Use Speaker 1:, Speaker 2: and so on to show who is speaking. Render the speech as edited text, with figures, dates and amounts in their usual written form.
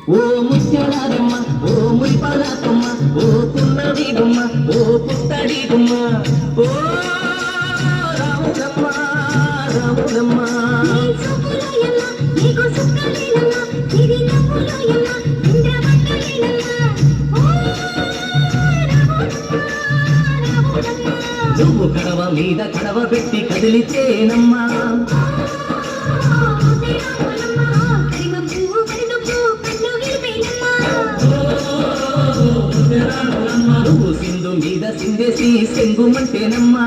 Speaker 1: ఓ ముత్యాలమ్మ ఓ మురిపాలమ్మ ఓ పున్నడి గుమ్మ ఓ పుత్తడి గుమ్మ ఓ రాములమ్మ రాములమ్మ నువ్వు కడవ మీద కడవ పెట్టి కదిలితేనమ్మా నువ్వు సింధు మీద సిందేసి సెంగుమంటేనమ్మా